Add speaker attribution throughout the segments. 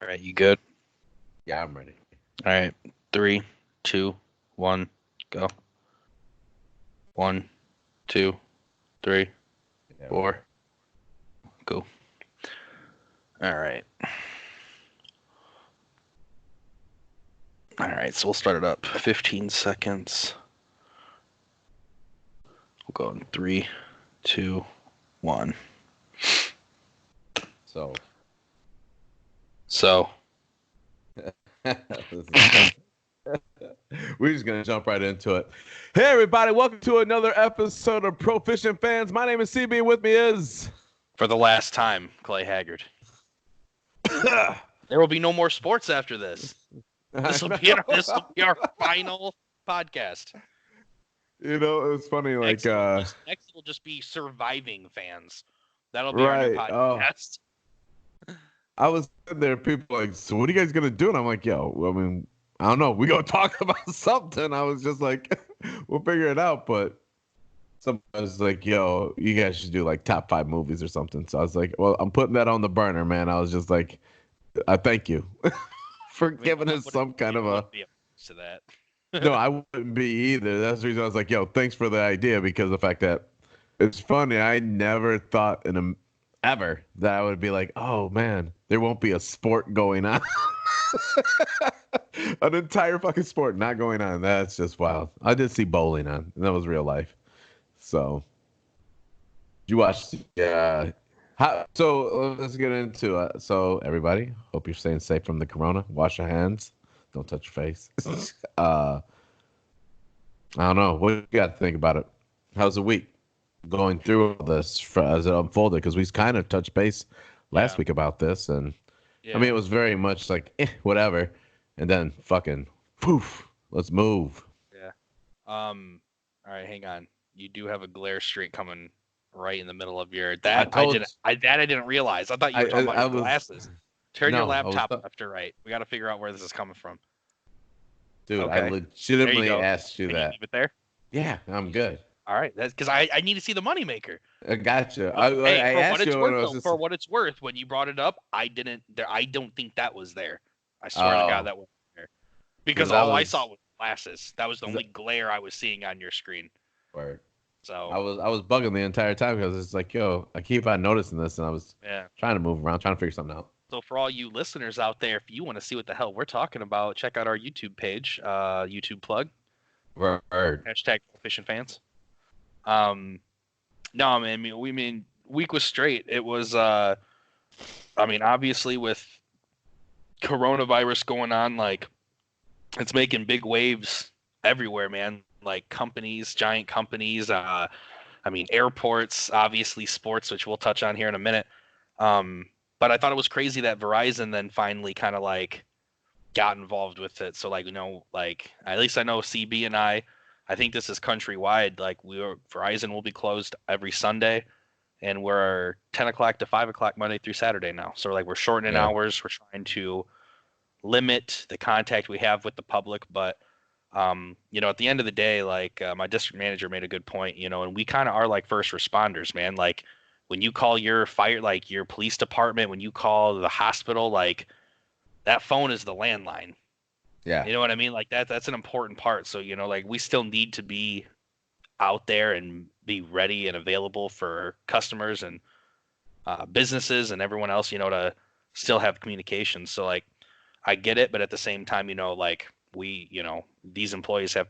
Speaker 1: All right, you good?
Speaker 2: Yeah, I'm ready.
Speaker 1: All right, 3, 2, 1, go. 1, 2, 3,
Speaker 2: There we
Speaker 1: 4,
Speaker 2: go.
Speaker 1: go. All right. All right, so we'll start it up. 15 seconds. We'll go in 3, 2, 1.
Speaker 2: So,
Speaker 1: So,
Speaker 2: this is, we're just gonna jump right into it. Hey, everybody! Welcome to another episode of Proficient Fans. My name is CB, and with me is.
Speaker 1: for the last time, Clay Haggard. There will be no more sports after this. This will be our final podcast.
Speaker 2: You know, it was funny.
Speaker 1: Next will just be surviving fans. That'll be our new
Speaker 2: Right? Oh,
Speaker 1: podcast.
Speaker 2: I was sitting there. People like, so what are you guys gonna do? And I'm like, yo, I mean, I don't know. We gonna talk about something. I was just like, we'll figure it out. But somebody was like, yo, you guys should do like top 5 movies or something. So I was like, well, I'm putting that on the burner, man. I was just like, I thank you for
Speaker 1: I mean,
Speaker 2: giving us some kind of a.
Speaker 1: be to that.
Speaker 2: No, I wouldn't be either. That's the reason I was like, yo, thanks for the idea, because of the fact that it's funny. I never thought ever that I would be like, oh man, there won't be a sport going on. An entire fucking sport not going on. That's just wild. I did see bowling on, and that was real life. So you watched, yeah. So let's get into it. So everybody, hope you're staying safe from the corona. Wash your hands. Don't touch your face. uh, I don't know. What you got to think about it? How's the week going through all this as it unfolded? Because we kind of touched base last week about this, and I mean, it was very much like whatever, and then fucking poof, let's move.
Speaker 1: Yeah. All right, hang on. You do have a glare streak coming right in the middle of your I didn't realize. I thought you were talking about your glasses. Turn your laptop left to right. We got to figure out where this is coming from.
Speaker 2: Dude, okay. I legitimately asked you
Speaker 1: Can
Speaker 2: that.
Speaker 1: You leave it there?
Speaker 2: Yeah, I'm good.
Speaker 1: All right, that's because I need to see the moneymaker.
Speaker 2: I gotcha.
Speaker 1: Hey, for what it's worth, when you brought it up, I don't think that was there. I swear to God that wasn't there. Because all I saw was glasses. That was the only glare I was seeing on your screen.
Speaker 2: Word.
Speaker 1: So
Speaker 2: I was bugging the entire time because it's like, yo, I keep on noticing this, and I was trying to move around, trying to figure something out.
Speaker 1: So for all you listeners out there, if you want to see what the hell we're talking about, check out our YouTube page. YouTube plug.
Speaker 2: Word.
Speaker 1: Hashtag Proficient Fans. No, man. Week was straight. It was. Obviously with coronavirus going on, like it's making big waves everywhere, man. Like companies, giant companies. Airports, obviously sports, which we'll touch on here in a minute. But I thought it was crazy that Verizon then finally kind of like got involved with it. So like, at least I know CB and I think this is countrywide. Like Verizon will be closed every Sunday, and we're 10 o'clock to 5 o'clock Monday through Saturday now. So like we're shortening hours. We're trying to limit the contact we have with the public, but at the end of the day, like my district manager made a good point, and we kind of are like first responders, man. Like when you call your fire, like your police department, when you call the hospital, like that phone is the landline.
Speaker 2: Yeah.
Speaker 1: You know what I mean? Like that's an important part. So, like we still need to be out there and be ready and available for customers and businesses and everyone else, to still have communication. So like, I get it, but at the same time, like we, these employees have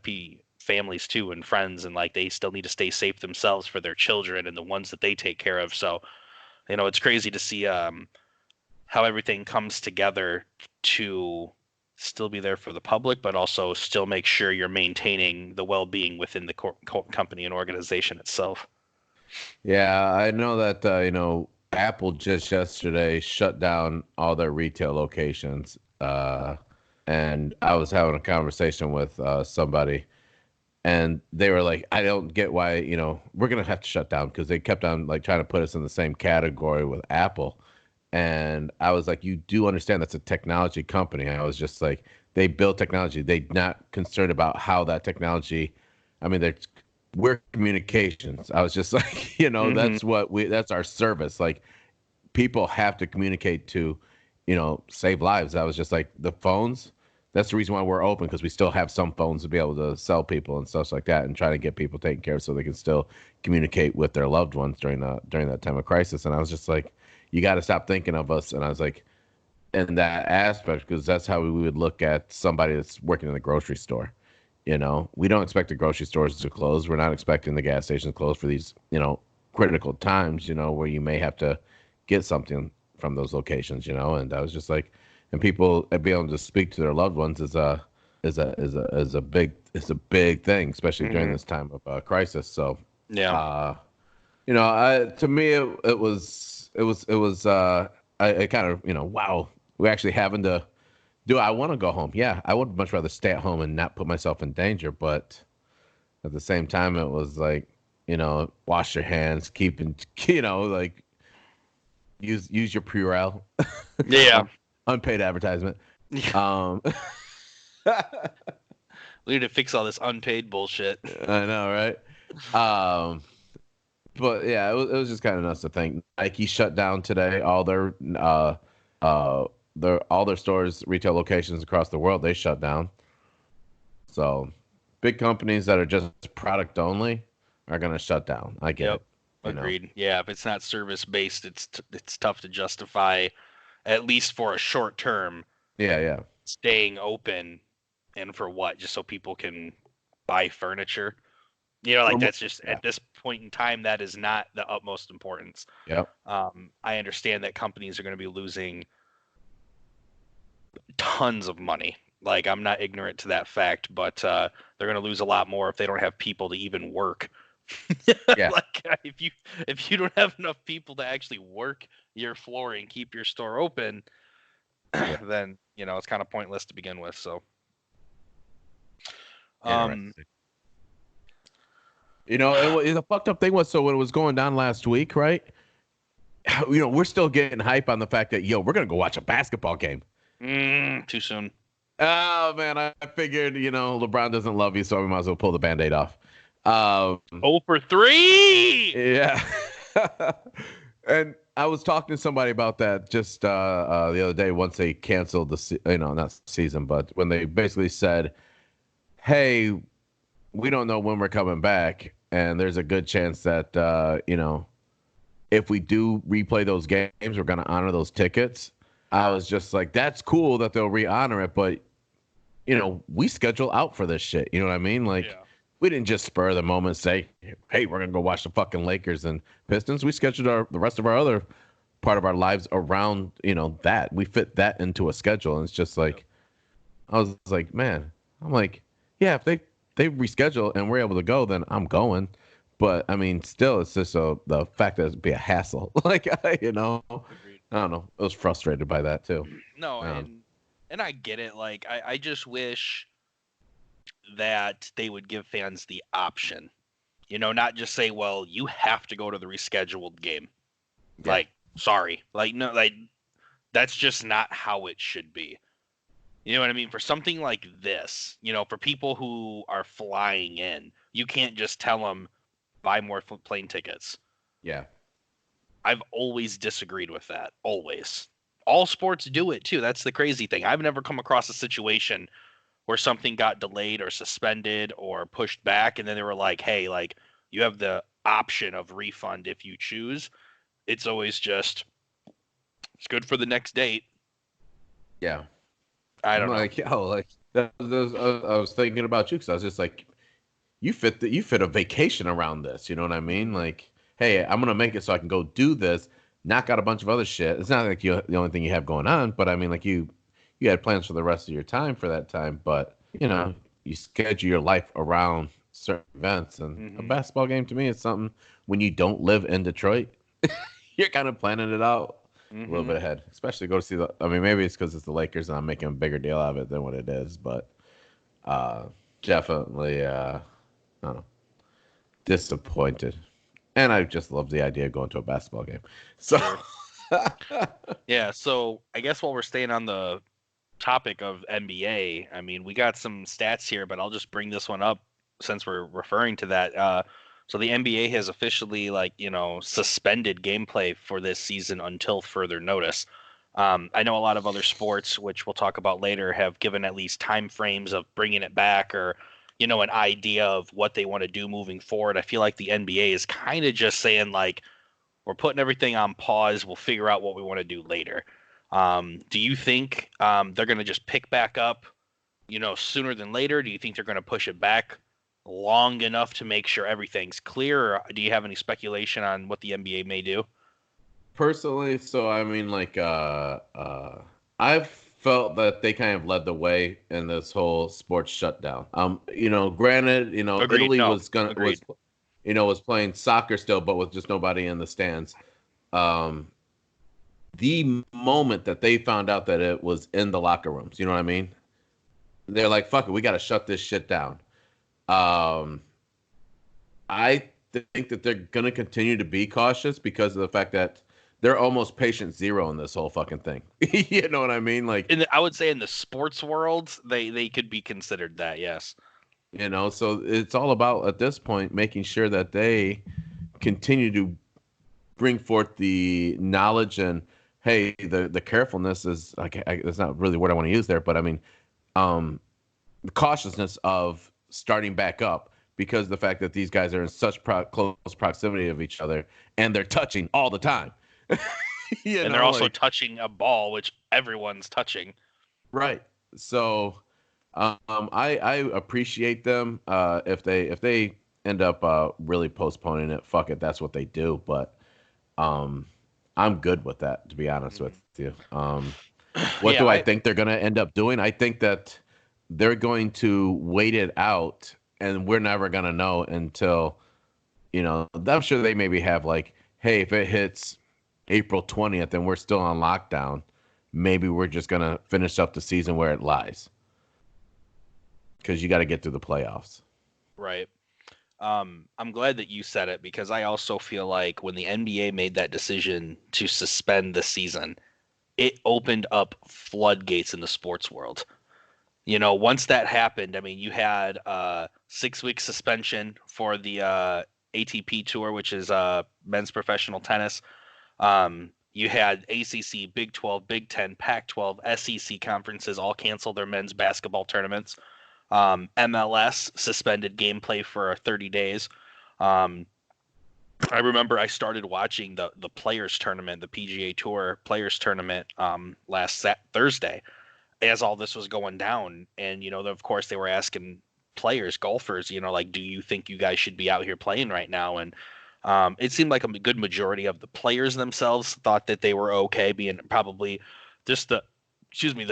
Speaker 1: families too and friends, and like they still need to stay safe themselves for their children and the ones that they take care of. So, it's crazy to see how everything comes together to still be there for the public, but also still make sure you're maintaining the well-being within the company and organization itself.
Speaker 2: Yeah, I know that Apple just yesterday shut down all their retail locations. And I was having a conversation with somebody, and they were like, I don't get why, we're going to have to shut down, because they kept on like trying to put us in the same category with Apple. And I was like, you do understand that's a technology company. I was just like, they build technology. They're not concerned about how that technology, we're communications. I was just like, that's our service. Like people have to communicate to save lives. I was just like, the phones, that's the reason why we're open, because we still have some phones to be able to sell people and stuff like that, and try to get people taken care of so they can still communicate with their loved ones during that time of crisis. And I was just like, you got to stop thinking of us. And I was like, in that aspect, because that's how we would look at somebody that's working in the grocery store. We don't expect the grocery stores to close. We're not expecting the gas stations to close for these, critical times, where you may have to get something from those locations, And I was just like, and people being able to speak to their loved ones is a big thing, especially during this time of crisis. So,
Speaker 1: Yeah.
Speaker 2: to me, I kind of, wow, we're actually having to. Do I want to go home? Yeah, I would much rather stay at home and not put myself in danger. But at the same time, it was like, wash your hands, like use your Purell,
Speaker 1: Yeah.
Speaker 2: unpaid advertisement. Um,
Speaker 1: We need to fix all this unpaid bullshit.
Speaker 2: I know, right? Um, but yeah, it was just kind of nuts to think Nike shut down today. Uh, all their stores, retail locations across the world, they shut down. So big companies that are just product only are gonna shut down. I get
Speaker 1: Yep.
Speaker 2: it. You know.
Speaker 1: Agreed. Yeah, if it's not service based, it's tough to justify, at least for a short term,
Speaker 2: Yeah, yeah,
Speaker 1: staying open. And for what? Just so people can buy furniture? Like that's just
Speaker 2: Yeah,
Speaker 1: at this point in time, that is not the utmost importance.
Speaker 2: yeah,
Speaker 1: I understand that companies are going to be losing tons of money. Like I'm not ignorant to that fact, but they're going to lose a lot more if they don't have people to even work.
Speaker 2: yeah,
Speaker 1: Like if you don't have enough people to actually work your floor and keep your store open,
Speaker 2: yeah.
Speaker 1: then it's kind of pointless to begin with. So, um,
Speaker 2: Interesting. The fucked up thing was, so when it was going down last week, right? We're still getting hype on the fact that we're gonna go watch a basketball game.
Speaker 1: Too soon.
Speaker 2: Oh man, I figured LeBron doesn't love you, so we might as well pull the Band-Aid off.
Speaker 1: 0 for 3.
Speaker 2: Yeah. And I was talking to somebody about that just the other day. Once they canceled not season, but when they basically said, "Hey, we don't know when we're coming back, and there's a good chance that if we do replay those games, we're going to honor those tickets." I was just like, "That's cool that they'll re-honor it, but we schedule out for this shit. You know what I mean? Like,
Speaker 1: Yeah.
Speaker 2: we didn't just spur of the moment say, hey, we're gonna go watch the fucking Lakers and Pistons. We scheduled the rest of our other part of our lives around that. We fit that into a schedule, and it's just like, I was like, man, I'm like, yeah, if they reschedule and we're able to go, then I'm going. But I mean, still, it's just the fact that it'd be a hassle. Like,
Speaker 1: Agreed.
Speaker 2: I don't know. I was frustrated by that too.
Speaker 1: No, and I get it. Like I just wish that they would give fans the option. Not just say, well, you have to go to the rescheduled game.
Speaker 2: Yeah,
Speaker 1: Like, sorry. Like no, like that's just not how it should be. You know what I mean? For something like this, for people who are flying in, you can't just tell them buy more plane tickets.
Speaker 2: yeah,
Speaker 1: I've always disagreed with that. Always. All sports do it too. That's the crazy thing. I've never come across a situation where something got delayed or suspended or pushed back, and then they were like, "Hey, like you have the option of refund if you choose." It's always just it's good for the next date.
Speaker 2: yeah.
Speaker 1: I
Speaker 2: I'm
Speaker 1: don't know.
Speaker 2: like, like I was thinking about you, because I was just like, you fit a vacation around this. You know what I mean?
Speaker 1: Mhm.
Speaker 2: Like, hey, I'm gonna make it so I can go do this, knock out a bunch of other shit. It's not like the only thing you have going on, but I mean, like you had plans for the rest of your time for that time, but you schedule your life around certain events, and a
Speaker 1: Mhm.
Speaker 2: basketball game to me is something when you don't live in Detroit, you're kind of planning it out a little
Speaker 1: Mhm.
Speaker 2: bit ahead, especially go to see the. I mean, maybe it's because it's the Lakers and I'm making a bigger deal out of it than what it is, but uh, definitely, I don't know, disappointed. And I just love the idea of going to a basketball game. So,
Speaker 1: Sure. Yeah, so I guess while we're staying on the topic of NBA, I mean, we got some stats here, but I'll just bring this one up since we're referring to that. So the NBA has officially, like, suspended gameplay for this season until further notice. I know a lot of other sports, which we'll talk about later, have given at least time frames of bringing it back or, an idea of what they want to do moving forward. I feel like the NBA is kind of just saying, like, we're putting everything on pause. We'll figure out what we want to do later. Do you think they're going to just pick back up, sooner than later? Do you think they're going to push it back long enough to make sure everything's clear? Or do you have any speculation on what the NBA may do?
Speaker 2: Personally, so I mean, like, I've felt that they kind of led the way in this whole sports shutdown. Granted,
Speaker 1: Agreed.
Speaker 2: Italy
Speaker 1: No,
Speaker 2: was gonna
Speaker 1: agreed.
Speaker 2: was playing soccer still, but with just nobody in the stands. Um, the moment that they found out that it was in the locker rooms, you know what I mean? They're like, "Fuck it, we got to shut this shit down." Um, I think that they're gonna continue to be cautious because of the fact that they're almost patient zero in this whole fucking thing. You know what I mean? Like,
Speaker 1: I would say in the sports world, they could be considered that. Yes.
Speaker 2: so it's all about at this point making sure that they continue to bring forth the knowledge and hey, the carefulness is like that's not really what I want to use there, but I mean, the cautiousness of starting back up because the fact that these guys are in such close proximity of each other and they're touching all the time.
Speaker 1: And they're also touching a ball, which everyone's touching.
Speaker 2: Right. So I appreciate them. If they end up really postponing it, fuck it, that's what they do. But I'm good with that, to be honest with you. What do I think they're gonna end up doing? I think that they're going to wait it out, and we're never gonna know until, I'm sure they maybe have like, hey, if it hits April 20th and we're still on lockdown, maybe we're just going to finish up the season where it lies. Because you got to get through the playoffs.
Speaker 1: Right. I'm glad that you said it because I also feel like when the NBA made that decision to suspend the season, it opened up floodgates in the sports world. Once that happened, I mean, you had a 6-week suspension for the ATP Tour, which is men's professional tennis. You had ACC, Big 12, Big 10, Pac-12, SEC conferences all cancel their men's basketball tournaments. MLS suspended gameplay for 30 days. I remember I started watching the Players Tournament, the PGA Tour Players Tournament last Thursday as all this was going down. And, of course, they were asking players, golfers, like, do you think you guys should be out here playing right now? And it seemed like a good majority of the players themselves thought that they were okay being probably just the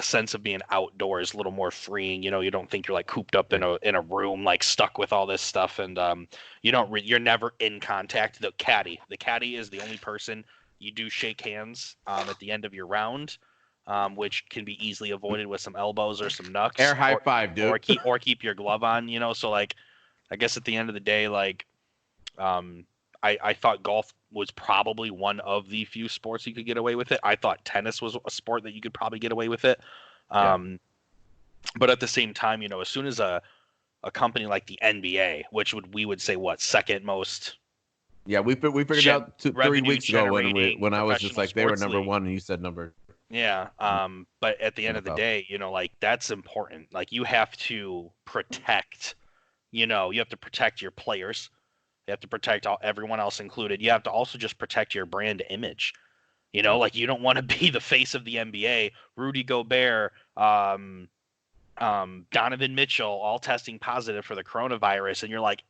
Speaker 1: sense of being outdoors a little more freeing. You don't think you're like cooped up in a room, like stuck with all this stuff. And you're never in contact. The caddy is the only person you do shake hands at the end of your round, which can be easily avoided with some elbows or some knucks.
Speaker 2: Air high five, dude.
Speaker 1: Or keep your glove on, so like, I guess at the end of the day, like, I thought golf was probably one of the few sports you could get away with it. I thought tennis was a sport that you could probably get away with it. But at the same time, as soon as a company like the NBA, which we would say what, second most.
Speaker 2: Yeah, we figured out 3 weeks ago when I was just like they were number one and you said number.
Speaker 1: Yeah. But at the end of the day, like that's important. Like you have to protect, you have to protect your players. You have to protect everyone else included. You have to also just protect your brand image. Like you don't want to be the face of the NBA. Rudy Gobert, Donovan Mitchell, all testing positive for the coronavirus, and you're like,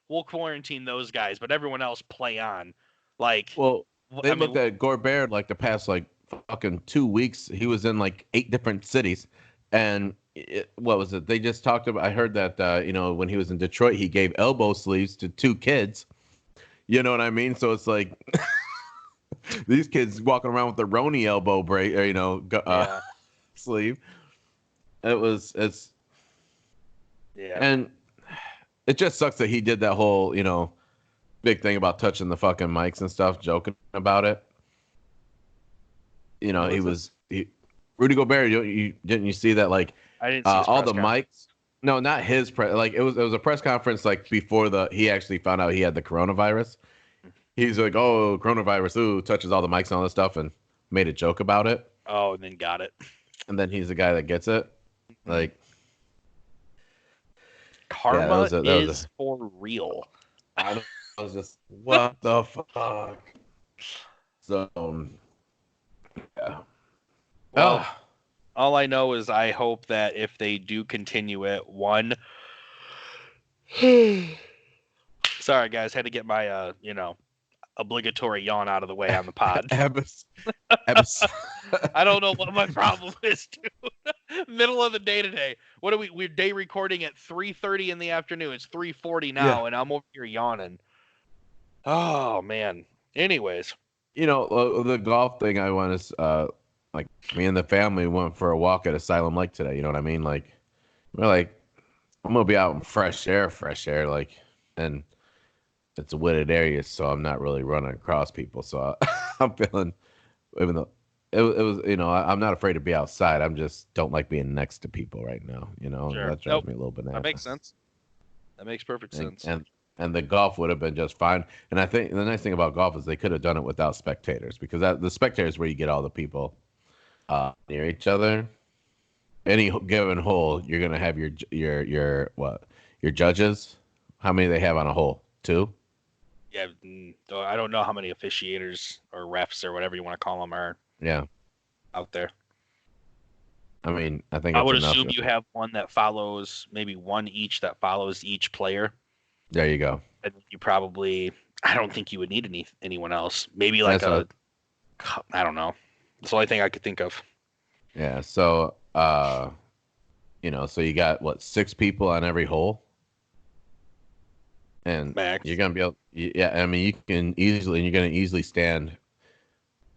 Speaker 1: we'll quarantine those guys, but everyone else play on. Like,
Speaker 2: well, they looked at Gobert like the past like fucking 2 weeks. He was in like 8 different cities, and what was it? They just talked about. I heard that when he was in Detroit, he gave elbow sleeves to 2 kids. You know what I mean? So it's like these kids walking around with the Roni elbow break, or sleeve. It's and it just sucks that he did that whole big thing about touching the fucking mics and stuff, joking about it. Rudy Gobert. Didn't you see that? Like,
Speaker 1: I didn't see
Speaker 2: all the mics. No, not his press. Like it was a press conference like before he actually found out he had the coronavirus. He's like, oh, coronavirus, touches all the mics and all this stuff, and made a joke about it.
Speaker 1: Oh, and then got it.
Speaker 2: And then he's the guy that gets it. Like,
Speaker 1: Karma
Speaker 2: that was
Speaker 1: is for real.
Speaker 2: I was just, what the fuck? So, yeah.
Speaker 1: Well, all I know is I hope that if they do continue it, one. Sorry, guys, had to get my obligatory yawn out of the way on the pod. I don't know what my problem is, dude. Middle of the day today. What are we're day recording at 3:30 in the afternoon. It's 3:40 now, and I'm over here yawning. Oh man. Anyways,
Speaker 2: the golf thing. I want to like me and the family went for a walk at Asylum Lake today. You know what I mean? Like we're like, I'm gonna be out in fresh air, like, and it's a wooded area, so I'm not really running across people. So I'm feeling, even though it was, I'm not afraid to be outside. I'm just don't like being next to people right now.
Speaker 1: Sure.
Speaker 2: That drives me a little bananas.
Speaker 1: That makes sense. That makes perfect sense.
Speaker 2: And the golf would have been just fine. And I think the nice thing about golf is they could have done it without spectators, because the spectators where you get all the people near each other. Any given hole, you're gonna have your judges. How many they have on a hole? 2?
Speaker 1: Yeah, I don't know how many officiators or refs or whatever you want to call them are.
Speaker 2: Yeah,
Speaker 1: out there.
Speaker 2: I mean, I think
Speaker 1: I would assume you have one that follows, maybe one each that follows each player.
Speaker 2: There you go.
Speaker 1: And you probably, I don't think you would need anyone else. Maybe like I don't know. That's the only thing I could think of.
Speaker 2: Yeah. So, so you got 6 people on every hole, and
Speaker 1: Max.
Speaker 2: You're gonna be able. Yeah, I mean, you're gonna easily stand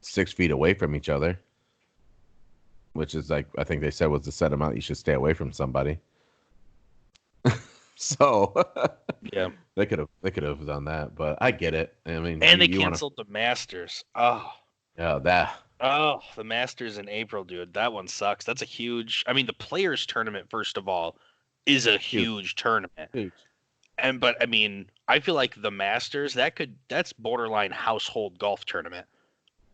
Speaker 2: 6 feet away from each other, which is like I think they said was the set amount you should stay away from somebody. So
Speaker 1: yeah,
Speaker 2: they could have done that, but I get it. I mean,
Speaker 1: and they canceled the Masters. Oh,
Speaker 2: yeah,
Speaker 1: the Masters in April, dude. That one sucks. That's a huge. I mean, the Players Tournament, first of all, is a huge tournament.
Speaker 2: Huge.
Speaker 1: But I mean, I feel like the Masters that's borderline household golf tournament.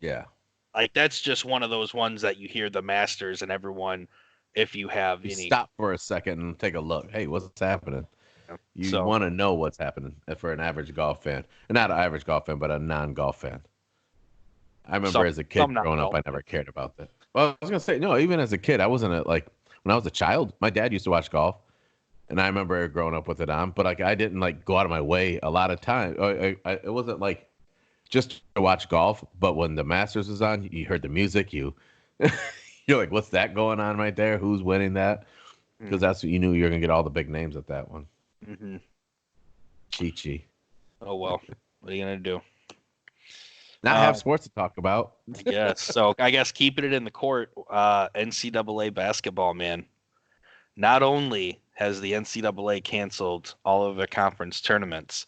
Speaker 2: Yeah.
Speaker 1: Like that's just one of those ones that you hear the Masters and everyone, if you have
Speaker 2: stop for a second and take a look. Hey, what's happening? You want to know what's happening for an average golf fan. Not an average golf fan, but a non-golf fan. I remember as a kid growing up, I never cared about that. Well, I was going to say, no, even as a kid, I wasn't when I was a child, my dad used to watch golf. And I remember growing up with it on, but I didn't go out of my way a lot of time. It wasn't just to watch golf, but when the Masters was on, you heard the music. You're like, what's that going on right there? Who's winning that? Because that's what you knew you were gonna get all the big names at that one.
Speaker 1: Mm-hmm.
Speaker 2: Chi.
Speaker 1: Oh well, what are you gonna do?
Speaker 2: Not have sports to talk about.
Speaker 1: Yes. So I guess keeping it in the court, NCAA basketball, man. Not only has the NCAA canceled all of their conference tournaments,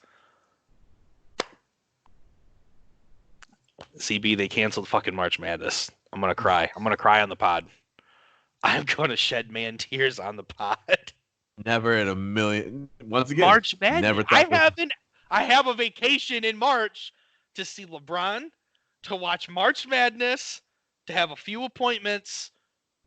Speaker 1: CB, they canceled fucking March Madness. I'm going to cry. I'm going to cry on the pod. I'm going to shed man tears on the pod.
Speaker 2: Never in a million. Once again,
Speaker 1: March Madness. Never I have a vacation in March to see LeBron, to watch March Madness, to have a few appointments,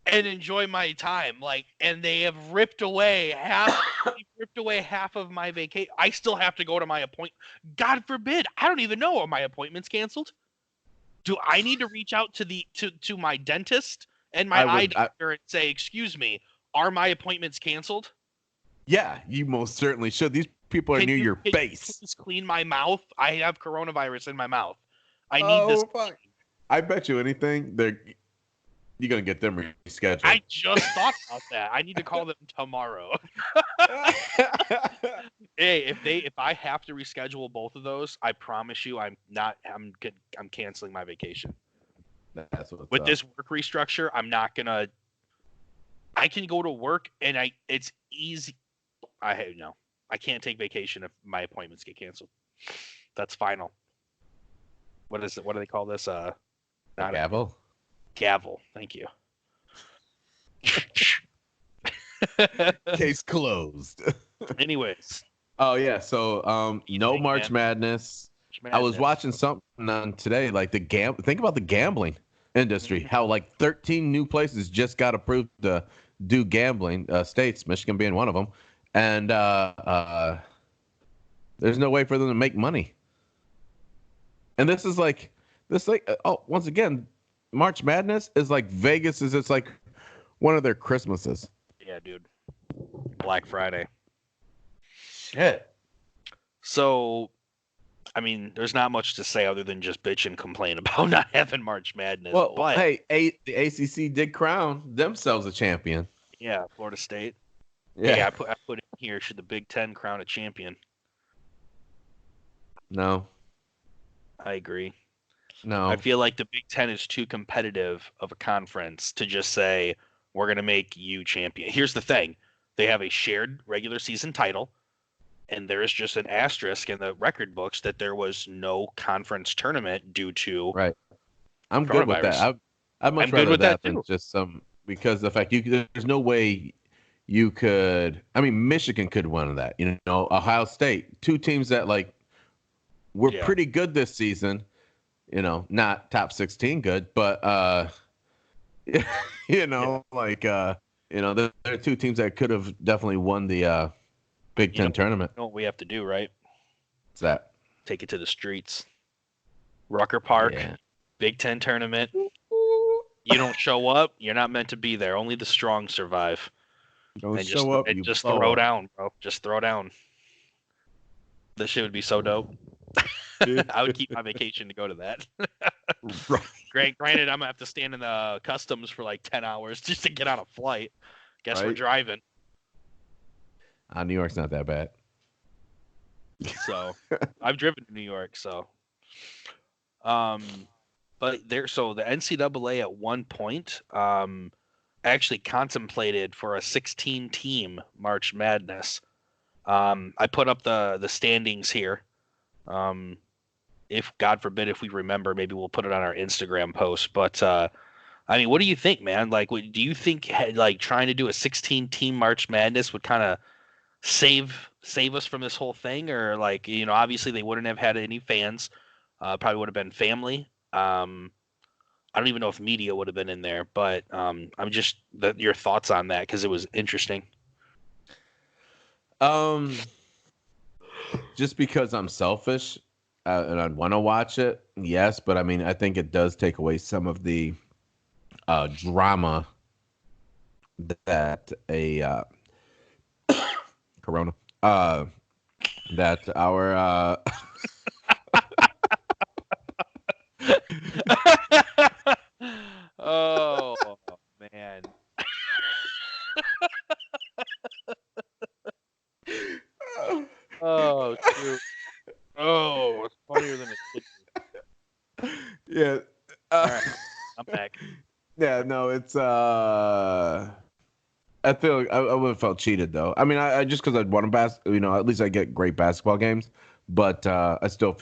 Speaker 1: and enjoy my time. And they have ripped away half of my vacation. I still have to go to my appointment. God forbid. I don't even know, are my appointments canceled? Do I need to reach out to my dentist and my eye doctor and say, excuse me, are my appointments canceled?
Speaker 2: Yeah, you most certainly should. These people are near your face.
Speaker 1: Please clean my mouth. I have coronavirus in my mouth. I need this.
Speaker 2: Fuck. I bet you anything, you're going to get them rescheduled.
Speaker 1: I just thought about that. I need to call them tomorrow. Hey, if I have to reschedule both of those, I promise you I'm canceling my vacation.
Speaker 2: That's what's
Speaker 1: With
Speaker 2: up.
Speaker 1: this work restructure, I'm not going to. I can go to work and it's easy. I can't take vacation if my appointments get canceled. That's final. What is it? What do they call this? Not
Speaker 2: gavel.
Speaker 1: Gavel. Thank you.
Speaker 2: Case closed.
Speaker 1: Anyways.
Speaker 2: Oh yeah. So no March Madness. I was watching something on today, like think about the gambling. industry. How like 13 new places just got approved to do gambling, states, Michigan being one of them, and there's no way for them to make money. And once again, March Madness is like Vegas is it's like one of their Christmases.
Speaker 1: Yeah, dude. Black Friday.
Speaker 2: Shit.
Speaker 1: So, I mean, there's not much to say other than just bitch and complain about not having March Madness.
Speaker 2: Well,
Speaker 1: but
Speaker 2: hey, the ACC did crown themselves a champion.
Speaker 1: Yeah, Florida State.
Speaker 2: Yeah,
Speaker 1: hey, I put in here, should the Big Ten crown a champion?
Speaker 2: No.
Speaker 1: I agree.
Speaker 2: No.
Speaker 1: I feel like the Big Ten is too competitive of a conference to just say, we're going to make you champion. Here's the thing. They have a shared regular season title, and there is just an asterisk in the record books that there was no conference tournament due to
Speaker 2: Right. I'm good with that. I'd much rather that than just because the fact there's no way you could. I mean, Michigan could win that. You know, Ohio State, two teams that like were pretty good this season. You know, not top 16 good, but you know, they're two teams that could have definitely won the Big Ten tournament.
Speaker 1: You know what we have to do, right?
Speaker 2: What's that?
Speaker 1: Take it to the streets. Rucker Park, Big Ten tournament. You don't show up, you're not meant to be there. Only the strong survive.
Speaker 2: Don't show up.
Speaker 1: And just throw down, bro. Just throw down. This shit would be so dope. I would keep my vacation to go to that.
Speaker 2: Right.
Speaker 1: Granted, I'm gonna have to stand in the customs for like 10 hours just to get on a flight. Guess we're driving.
Speaker 2: New York's not that bad.
Speaker 1: So I've driven to New York, so but the NCAA at one point actually contemplated for a 16-team March Madness. I put up the standings here. If God forbid, if we remember, maybe we'll put it on our Instagram post. But I mean, what do you think, man? Like, do you think like trying to do a 16-team March Madness would kind of save us from this whole thing, or like, you know, obviously they wouldn't have had any fans. Probably would have been family. I don't even know if media would have been in there, but I'm just your thoughts on that because it was interesting.
Speaker 2: Just because I'm selfish and I'd want to watch it, yes, but I mean, I think it does take away some of the drama that a Corona that our
Speaker 1: oh man. Oh, dude. Oh, it's funnier than it should
Speaker 2: be. Yeah.
Speaker 1: All right, I'm back.
Speaker 2: Yeah, no, it's I feel I would have felt cheated though. I mean, I just because I'd want to at least I get great basketball games, but I would still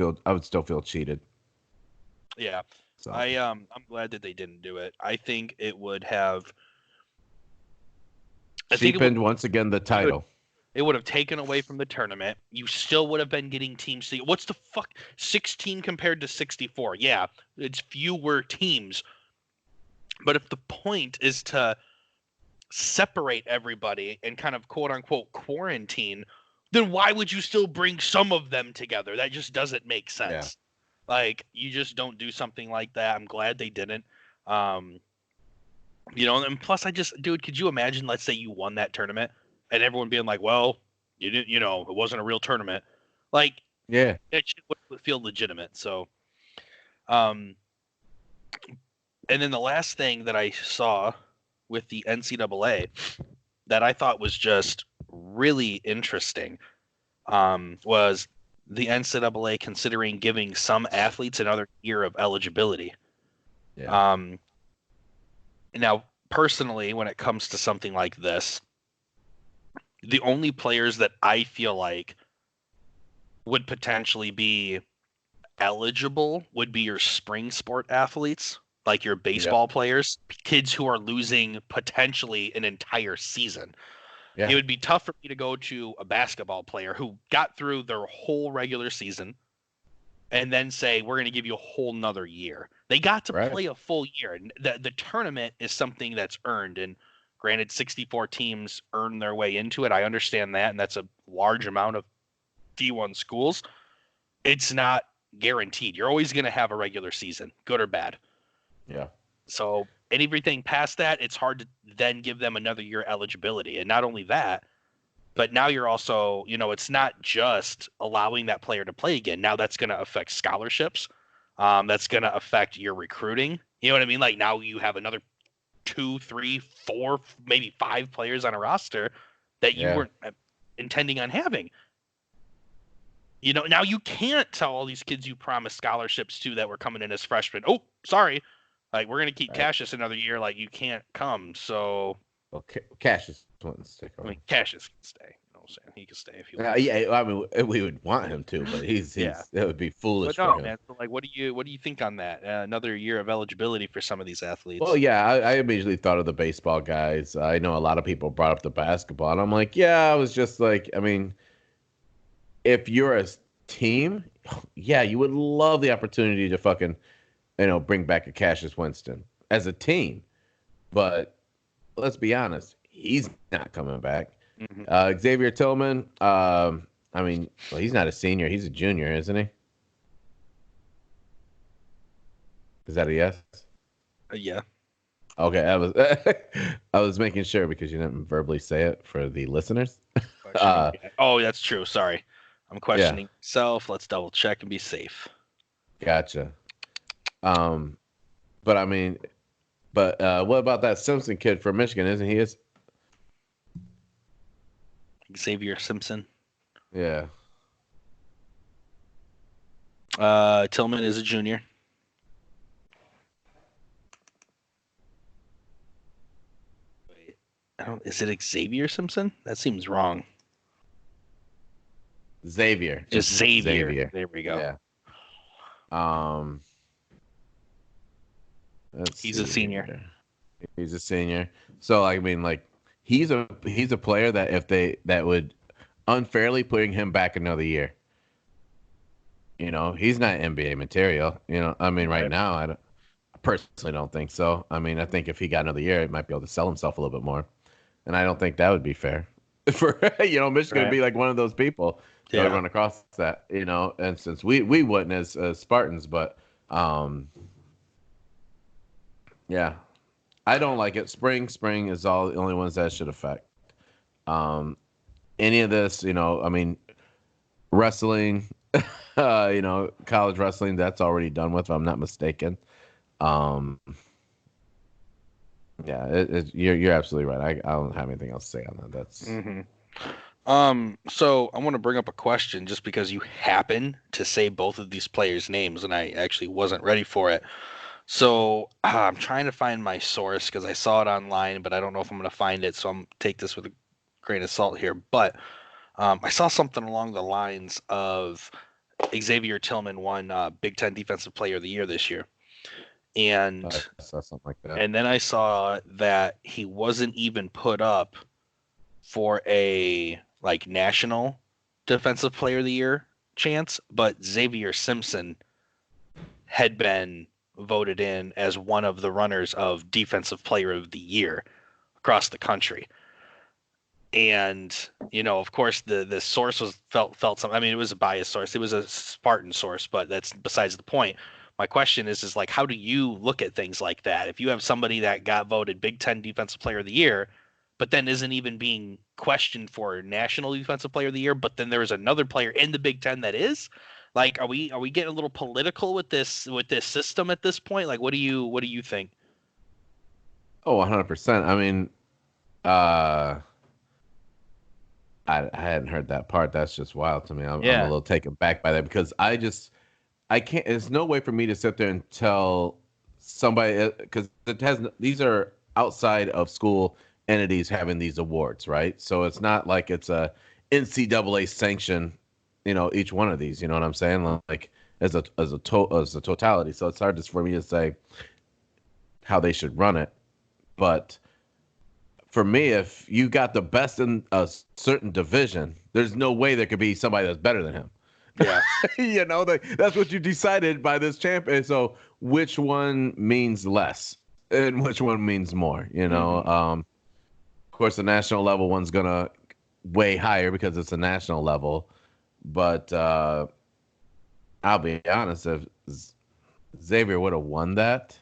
Speaker 2: feel cheated.
Speaker 1: Yeah. So. I'm glad that they didn't do it. I think it would have
Speaker 2: cheapened once again the title.
Speaker 1: It would have taken away from the tournament. You still would have been getting teams. What's the fuck? 16 compared to 64. Yeah, it's fewer teams. But if the point is to separate everybody and kind of quote unquote quarantine, then why would you still bring some of them together? That just doesn't make sense. Yeah. Like, you just don't do something like that. I'm glad they didn't. And plus dude, could you imagine, let's say you won that tournament and everyone being like, well, you didn't, it wasn't a real tournament. Like,
Speaker 2: yeah,
Speaker 1: it would feel legitimate. So, and then the last thing that I saw with the NCAA that I thought was just really interesting was the NCAA considering giving some athletes another year of eligibility.
Speaker 2: Yeah.
Speaker 1: Now, personally, when it comes to something like this, the only players that I feel like would potentially be eligible would be your spring sport athletes, like your baseball players, kids who are losing potentially an entire season. Yeah. It would be tough for me to go to a basketball player who got through their whole regular season and then say, we're going to give you a whole nother year. They got to
Speaker 2: Right.
Speaker 1: play a full year. And the tournament is something that's earned. And granted, 64 teams earn their way into it. I understand that, and that's a large amount of D1 schools. It's not guaranteed. You're always going to have a regular season, good or bad.
Speaker 2: Yeah.
Speaker 1: So everything past that, it's hard to then give them another year eligibility. And not only that, but now you're also, it's not just allowing that player to play again. Now that's going to affect scholarships. That's going to affect your recruiting. You know what I mean? Like now you have another 2, 3, 4, maybe 5 players on a roster that you weren't intending on having. Now you can't tell all these kids you promised scholarships to that were coming in as freshmen, oh, sorry, like we're going to keep Cassius another year. Like you can't come. So
Speaker 2: Cassius wouldn't stick around.
Speaker 1: I mean, Cassius can stay. You know what I'm saying? He can stay if he wants.
Speaker 2: Yeah, I mean, we would want him to, but he's it would be foolish for him.
Speaker 1: Man. So, like, what do you think on that? Another year of eligibility for some of these athletes.
Speaker 2: Well, yeah, I immediately thought of the baseball guys. I know a lot of people brought up the basketball, and I'm like, yeah, I was just like, I mean, if you're a team, yeah, you would love the opportunity to fucking, bring back a Cassius Winston as a team. But let's be honest, he's not coming back. Mm-hmm. Xavier Tillman, I mean, well, he's not a senior. He's a junior, isn't he? Is that a yes?
Speaker 1: Yeah.
Speaker 2: Okay, I was making sure because you didn't verbally say it for the listeners.
Speaker 1: Oh, that's true. Sorry. I'm questioning myself. Let's double check and be safe.
Speaker 2: Gotcha. But I mean, what about that Simpson kid from Michigan? Isn't he?
Speaker 1: Xavier Simpson.
Speaker 2: Yeah.
Speaker 1: Tillman is a junior. Wait, is it Xavier Simpson? That seems wrong.
Speaker 2: Xavier.
Speaker 1: Just Xavier. There we go.
Speaker 2: Yeah.
Speaker 1: He's a senior.
Speaker 2: He's a senior. So I mean, like, he's a player that that would unfairly putting him back another year. He's not NBA material. I mean, right now, I personally don't think so. I mean, I think if he got another year, he might be able to sell himself a little bit more, and I don't think that would be fair for Michigan to be like one of those people that run across that. And since we wouldn't as Spartans, but yeah. I don't like it. Spring is the only ones that should affect. Any of this, I mean, wrestling, college wrestling, that's already done with, if I'm not mistaken. Yeah, you're absolutely right. I don't have anything else to say on that. That's.
Speaker 1: Mm-hmm. So I want to bring up a question just because you happen to say both of these players' names, and I actually wasn't ready for it. So I'm trying to find my source because I saw it online, but I don't know if I'm going to find it. So I'm take this with a grain of salt here. But I saw something along the lines of Xavier Tillman won Big Ten Defensive Player of the Year this year, and
Speaker 2: I saw something like that.
Speaker 1: And then I saw that he wasn't even put up for a national Defensive Player of the Year chance, but Xavier Simpson had been voted in as one of the runners of Defensive Player of the Year across the country. And, of course, the source was felt some. I mean, it was a biased source. It was a Spartan source, but that's besides the point. My question is like, how do you look at things like that? If you have somebody that got voted Big Ten Defensive Player of the Year, but then isn't even being questioned for National Defensive Player of the Year, but then there is another player in the Big Ten that is, like, are we getting a little political with this system at this point? Like, what do you think?
Speaker 2: Oh, 100%. I mean, I hadn't heard that part. That's just wild to me. I'm a little taken back by that because I can't. There's no way for me to sit there and tell somebody because these are outside of school entities having these awards, right? So it's not like it's a NCAA sanction, each one of these. You know what I'm saying? Like as a totality. So it's hard for me to say how they should run it, but. For me, if you got the best in a certain division, there's no way there could be somebody that's better than him.
Speaker 1: Yeah.
Speaker 2: That's what you decided by this champion. So which one means less and which one means more. Of course, the national level one's gonna way higher because it's a national level. But I'll be honest, if Xavier would have won that,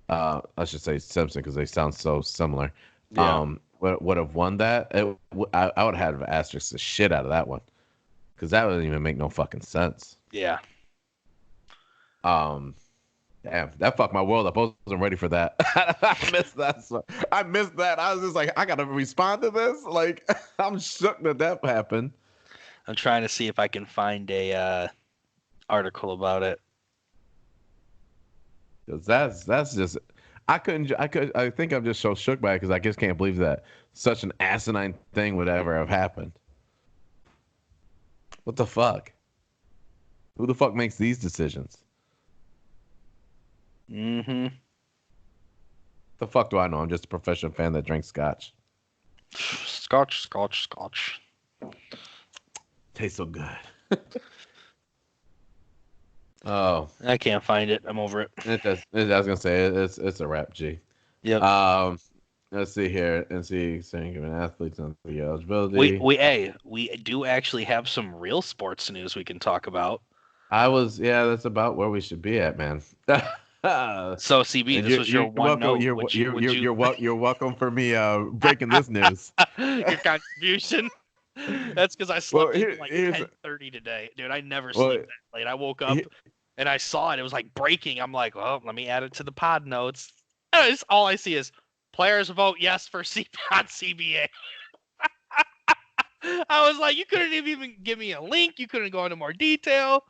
Speaker 2: I should say Simpson because they sound so similar.
Speaker 1: Yeah.
Speaker 2: Would have won that, I would have asterisked the shit out of that one because that wouldn't even make no fucking sense.
Speaker 1: Yeah.
Speaker 2: Damn, that fucked my world up. I wasn't ready for that. I missed that. I missed that. I was just like, I gotta respond to this. Like, I'm shook that happened.
Speaker 1: I'm trying to see if I can find a article about it.
Speaker 2: Cause that's just, I think I'm just so shook by it because I just can't believe that such an asinine thing would ever have happened. What the fuck? Who the fuck makes these decisions?
Speaker 1: Mm-hmm.
Speaker 2: The fuck do I know? I'm just a professional fan that drinks scotch.
Speaker 1: Scotch.
Speaker 2: Tastes so good. Oh,
Speaker 1: I can't find it. I'm over it.
Speaker 2: I was gonna say it's a wrap, G.
Speaker 1: Yep.
Speaker 2: Let's see here and see saying given athletes on the eligibility.
Speaker 1: We do actually have some real sports news we can talk about.
Speaker 2: That's about where we should be at, man.
Speaker 1: So CB, this was your one note.
Speaker 2: You're welcome for me breaking this news.
Speaker 1: Your contribution. That's because I slept at like 10:30 today, dude. I never sleep that late. I woke up and I saw it. It was like breaking. I'm like, well, let me add it to the pod notes. And all I see is players vote yes for CBA. I was like, you couldn't even give me a link. You couldn't go into more detail.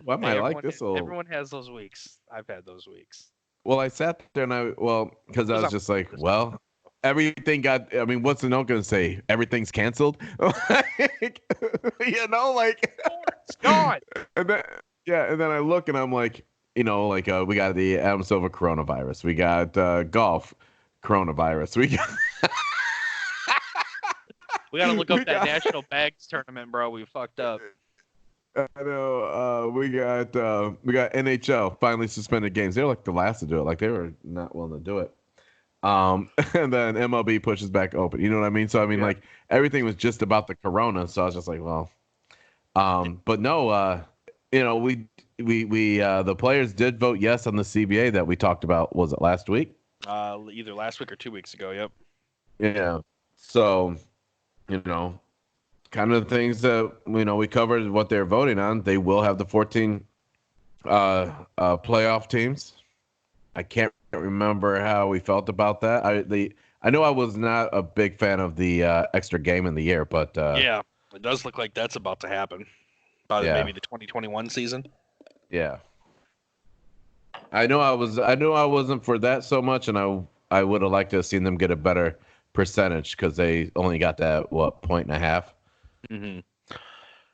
Speaker 2: Well, I might like this.
Speaker 1: Everyone has those weeks. I've had those weeks.
Speaker 2: Well, I sat there and because I was just like, well, everything got. I mean, what's the note gonna say? Everything's canceled. Like,
Speaker 1: It's gone.
Speaker 2: And then I look and I'm like, we got the Adam Silver coronavirus. We got golf coronavirus.
Speaker 1: We gotta look up that National Bags tournament, bro. We fucked up.
Speaker 2: I know. We got NHL finally suspended games. They're like the last to do it. Like they were not willing to do it. And then MLB pushes back open. You know what I mean? So I mean, like everything was just about the corona. So I was just like, well, but no, we the players did vote yes on the CBA that we talked about. Was it last week?
Speaker 1: Either last week or 2 weeks ago. Yep.
Speaker 2: Yeah. So, kind of the things that we covered what they're voting on. They will have the 14 playoff teams. I can't remember how we felt about that. I know I was not a big fan of the extra game in the year, but
Speaker 1: yeah, it does look like that's about to happen. Maybe the 2021 season.
Speaker 2: Yeah. I know I wasn't for that so much, and I would have liked to have seen them get a better percentage because they only got that 1.5.
Speaker 1: Mm-hmm.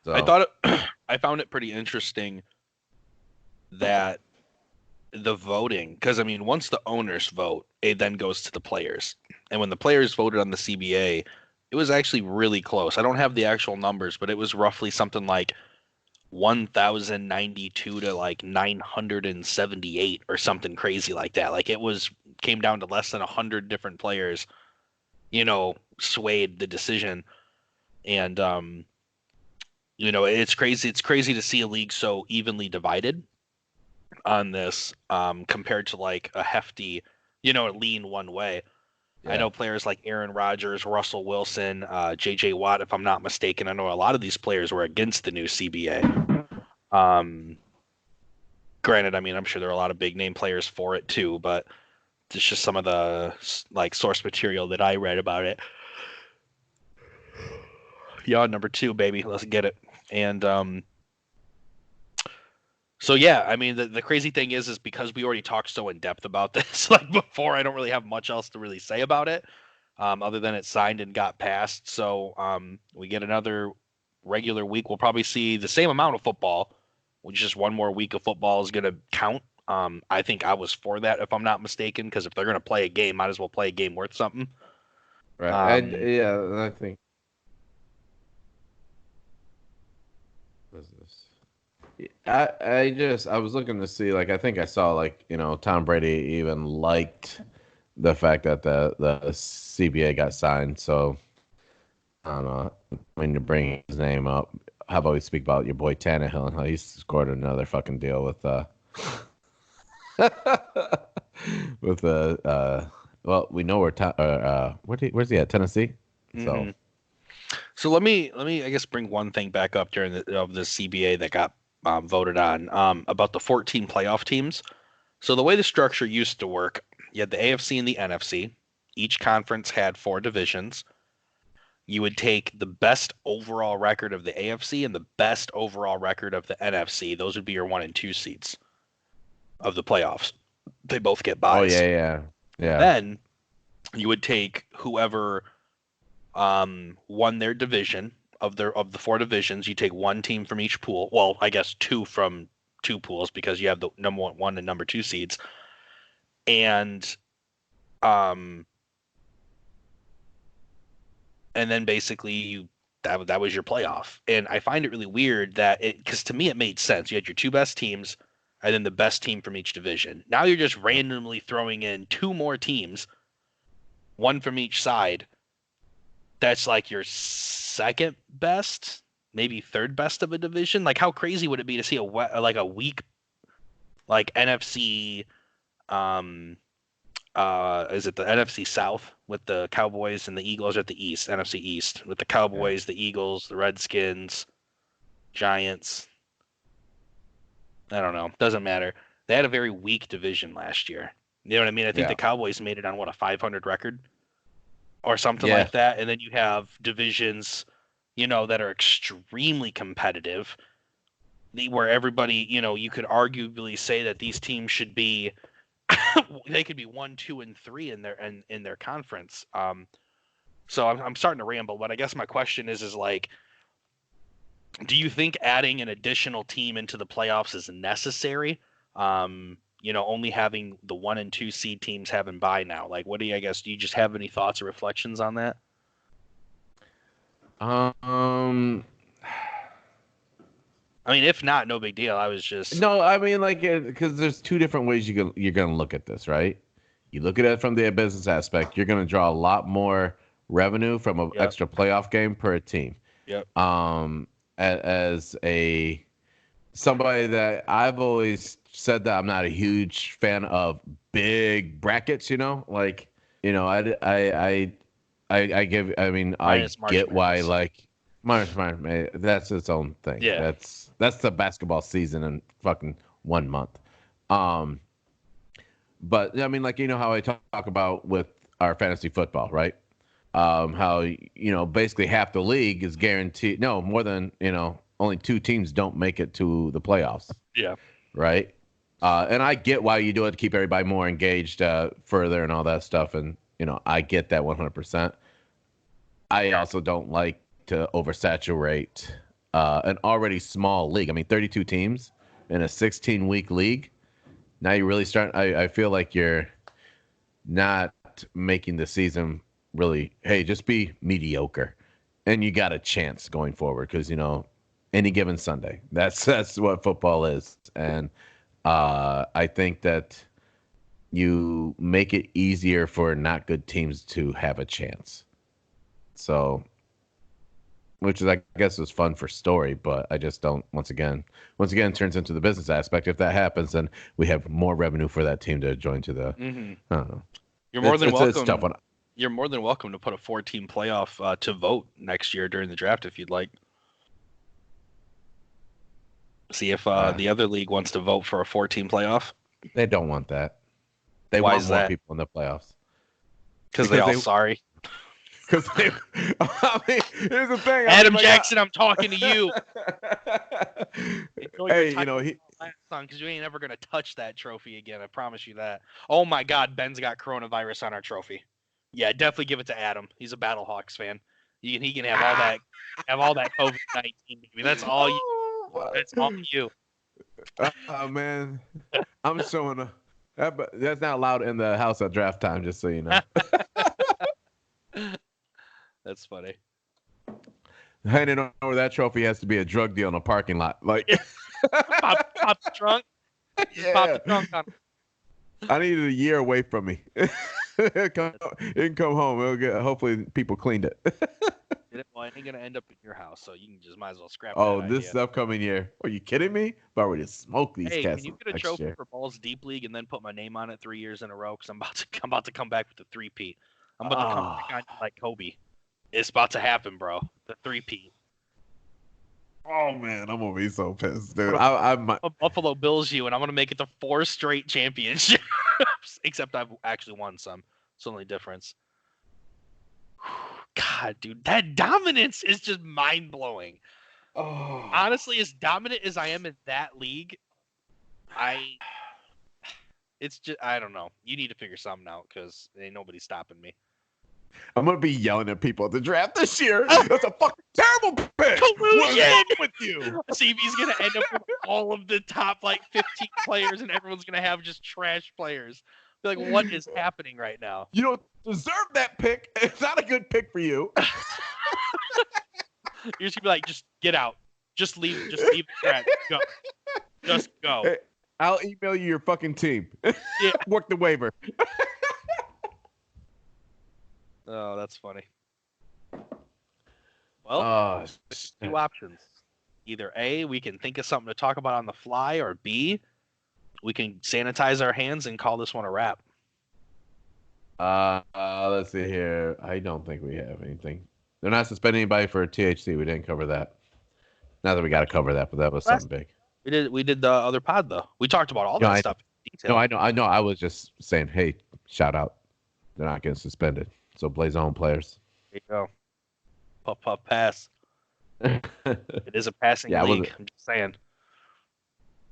Speaker 2: So.
Speaker 1: I found it pretty interesting that the voting, because I mean, once the owners vote, it then goes to the players, and when the players voted on the CBA, it was actually really close. I don't have the actual numbers, but it was roughly something like 1,092 to like 978 or something crazy like that. Like came down to less than 100 different players, swayed the decision. And it's crazy. It's crazy to see a league so evenly divided on this, compared to like a hefty, lean one way. Yeah. I know players like Aaron Rodgers, Russell Wilson, J.J. Watt, if I'm not mistaken. I know a lot of these players were against the new CBA. Granted, I mean, I'm sure there are a lot of big name players for it too, but it's just some of the like source material that I read about it. Yawn number 2, baby. Let's get it. And so yeah, I mean, the crazy thing is because we already talked so in depth about this like before, I don't really have much else to really say about it, other than it signed and got passed. So we get another regular week. We'll probably see the same amount of football, which just one more week of football is going to count. I think I was for that, if I'm not mistaken, because if they're going to play a game, might as well play a game worth something.
Speaker 2: Right. I think. What is this? I was looking to see, like, I think I saw, like, Tom Brady even liked the fact that the CBA got signed. So I don't know when you bring his name up. How about we speak about your boy Tannehill and how he scored another fucking deal with with well, we know where's he at? Tennessee. So
Speaker 1: So let me I guess bring one thing back up during the CBA that got voted on about the 14 playoff teams. So the way the structure used to work, you had the AFC and the NFC. Each conference had 4 divisions. You would take the best overall record of the AFC and the best overall record of the NFC. Those would be your 1 and 2 seeds of the playoffs. They both get
Speaker 2: oh
Speaker 1: buys.
Speaker 2: yeah.
Speaker 1: Then you would take whoever won their division of the 4 divisions. You take one team from each pool. Well, I guess 2 from 2 pools because you have the number 1 and number 2 seeds. And and then basically that was your playoff. And I find it really weird that because to me it made sense. You had your 2 best teams and then the best team from each division. Now you're just randomly throwing in 2 more teams, 1 from each side. That's like your second best, maybe third best of a division. Like how crazy would it be to see a weak like NFC is it the NFC South with the Cowboys and the Eagles at the East, NFC East with the Cowboys, the Eagles, the Redskins, Giants. I don't know. Doesn't matter. They had a very weak division last year. You know what I mean? I think the Cowboys made it on a 500 record or something like that. And then you have divisions, that are extremely competitive where everybody, you could arguably say that these teams should be they could be 1, 2, and 3 in their conference. So I'm starting to ramble, but I guess my question is like, do you think adding an additional team into the playoffs is necessary? Only having the 1 and 2 seed teams having bye now. Like, do you just have any thoughts or reflections on that? I mean, if not, no big deal. I was just
Speaker 2: no. I mean, like, because there's 2 different ways you're gonna look at this, right? You look at it from the business aspect. You're gonna draw a lot more revenue from an extra playoff game per team.
Speaker 1: Yep.
Speaker 2: As somebody that I've always said that I'm not a huge fan of big brackets. I get why, like, March, that's its own thing.
Speaker 1: Yeah.
Speaker 2: That's the basketball season in fucking 1 month. But I mean, like, how I talk about with our fantasy football, right? How basically half the league is guaranteed. No, more than only 2 teams don't make it to the playoffs.
Speaker 1: Yeah.
Speaker 2: Right. And I get why you do it to keep everybody more engaged further and all that stuff. And I get that 100%. I also don't like to oversaturate an already small league. I mean, 32 teams in a 16-week league. Now you really start. I feel like you're not making the season really. Hey, just be mediocre, and you got a chance going forward because any given Sunday. That's what football is, and I think that you make it easier for not good teams to have a chance. So, which is, I guess, was fun for story, but I just don't. Once again, it turns into the business aspect. If that happens, then we have more revenue for that team to join to the. I don't know.
Speaker 1: You're more than welcome. It's a tough one. You're more than welcome to put a 4-team playoff to vote next year during the draft if you'd like. See if the other league wants to vote for a 4-team playoff.
Speaker 2: They don't want that. They want more people in the playoffs.
Speaker 1: Because they're all sorry.
Speaker 2: Because here's the thing.
Speaker 1: Adam Jackson, I'm talking to you.
Speaker 2: Hey,
Speaker 1: last song, because you ain't ever gonna touch that trophy again. I promise you that. Oh my God, Ben's got coronavirus on our trophy. Yeah, definitely give it to Adam. He's a Battlehawks fan. He can have all that COVID-19. That's all you. That's all you.
Speaker 2: Oh man, I'm showing that's not allowed in the house at draft time. Just so you know.
Speaker 1: That's funny.
Speaker 2: Handing over that trophy has to be a drug deal in a parking lot. Like,
Speaker 1: about pop the trunk. Just pop the trunk on.
Speaker 2: I needed a year away from me. It can come home. Hopefully people cleaned it.
Speaker 1: Well, it ain't gonna end up in your house, so you can just might as well scrap.
Speaker 2: Oh,
Speaker 1: that
Speaker 2: this
Speaker 1: idea.
Speaker 2: upcoming year. Are you kidding me? I've already smoked these
Speaker 1: Hey,
Speaker 2: cats.
Speaker 1: can you get a trophy for Balls Deep League and then put my name on it 3 years in a row? Because I'm about to come back with the 3-peat. I'm about to come back on you like Kobe. It's about to happen, bro. The 3-peat.
Speaker 2: Oh man, I'm gonna be so pissed, dude.
Speaker 1: I'm a Buffalo Bills you, and I'm gonna make it to 4 straight championships. Except I've actually won some. It's the only difference. God, dude, that dominance is just mind blowing.
Speaker 2: Oh.
Speaker 1: Honestly, as dominant as I am in that league, it's just I don't know. You need to figure something out because ain't nobody stopping me.
Speaker 2: I'm gonna be yelling at people at the draft this year. That's a fucking terrible pick.
Speaker 1: Collusion
Speaker 2: with you.
Speaker 1: CB's gonna end up with all of the top 15 players, and everyone's gonna have just trash players. Be like, what is happening right now?
Speaker 2: You don't deserve that pick. It's not a good pick for you.
Speaker 1: You're just gonna be like, just get out. Just leave the threat. Go. Just go.
Speaker 2: Hey, I'll email you your fucking team.
Speaker 1: Yeah.
Speaker 2: Work the waiver.
Speaker 1: Oh, that's funny. Well, 2 options. Either A, we can think of something to talk about on the fly, or B, we can sanitize our hands and call this one a wrap.
Speaker 2: Let's see here. I don't think we have anything. They're not suspending anybody for THC. We didn't cover that. Not that we got to cover that, but that was something big.
Speaker 1: We did the other pod though. We talked about all that stuff in detail.
Speaker 2: No, I know. I was just saying, hey, shout out. They're not getting suspended. So Blaze on players.
Speaker 1: There you go. Puff puff pass. It is a passing league. I'm just saying.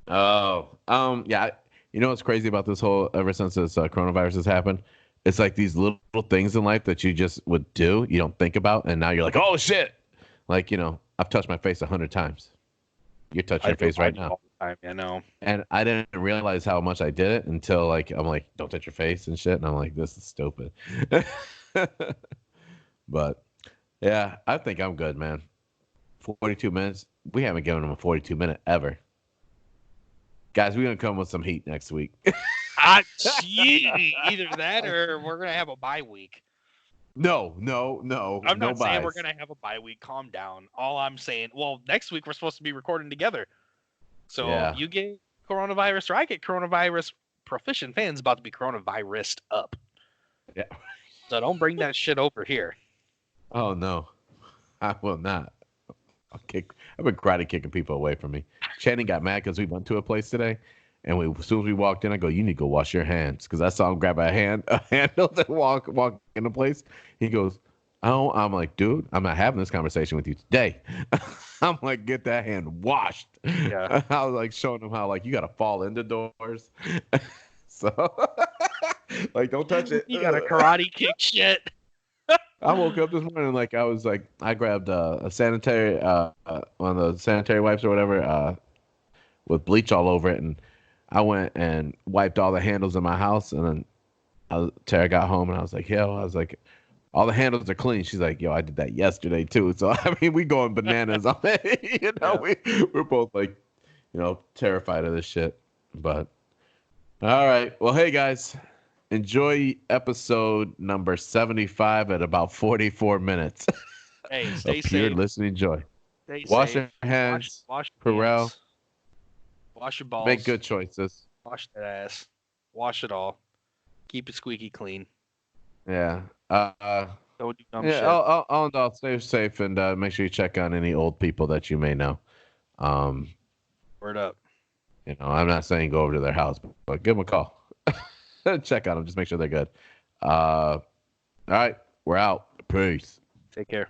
Speaker 2: Oh, yeah. You know what's crazy about this whole? Ever since this coronavirus has happened, it's like these little things in life that you just would do, you don't think about, and now you're like, oh shit! Like I've touched my face 100 times. You're touching your face right now.
Speaker 1: All the time, I know.
Speaker 2: And I didn't realize how much I did it until I'm like, don't touch your face and shit, and I'm like, this is stupid. But yeah, I think I'm good, man. 42 minutes. We haven't given them a 42-minute ever. Guys, we're going to come with some heat next week.
Speaker 1: Either that or we're going to have a bye week.
Speaker 2: No.
Speaker 1: I'm not saying we're going to have a bye week. Calm down. All I'm saying, next week we're supposed to be recording together. So you get coronavirus or I get coronavirus, Proficient fans about to be coronavirus up.
Speaker 2: Yeah.
Speaker 1: So don't bring that shit over here.
Speaker 2: Oh, no. I will not. I've been karate kicking people away from me. Channing got mad because we went to a place today, and as soon as we walked in, I go, "You need to go wash your hands," because I saw him grab a handle to walk in the place. He goes, "Oh," I'm like, "Dude, I'm not having this conversation with you today." I'm like, "Get that hand washed."
Speaker 1: Yeah.
Speaker 2: I was like showing him how you got to fall into doors. So, don't touch it.
Speaker 1: You got to karate kick shit.
Speaker 2: I woke up this morning I grabbed a sanitary one of the sanitary wipes or whatever with bleach all over it, and I went and wiped all the handles in my house, and then Tara got home and I was like, all the handles are clean. She's like, yo, I did that yesterday too. So I mean, we going bananas on it. We're both terrified of this shit. But all right, well, hey guys. Enjoy episode number 75 at about 44 minutes.
Speaker 1: Hey, stay
Speaker 2: pure
Speaker 1: safe.
Speaker 2: Listening joy.
Speaker 1: Stay
Speaker 2: Wash
Speaker 1: safe.
Speaker 2: your hands.
Speaker 1: Wash
Speaker 2: Perel.
Speaker 1: hands. Wash your balls.
Speaker 2: Make good choices.
Speaker 1: Wash that ass. Wash it all. Keep it squeaky clean.
Speaker 2: Yeah.
Speaker 1: Don't do dumb shit.
Speaker 2: I'll stay safe and make sure you check on any old people that you may know.
Speaker 1: Word up.
Speaker 2: I'm not saying go over to their house, but give them a call. Check on them. Just make sure they're good. All right. We're out. Peace.
Speaker 1: Take care.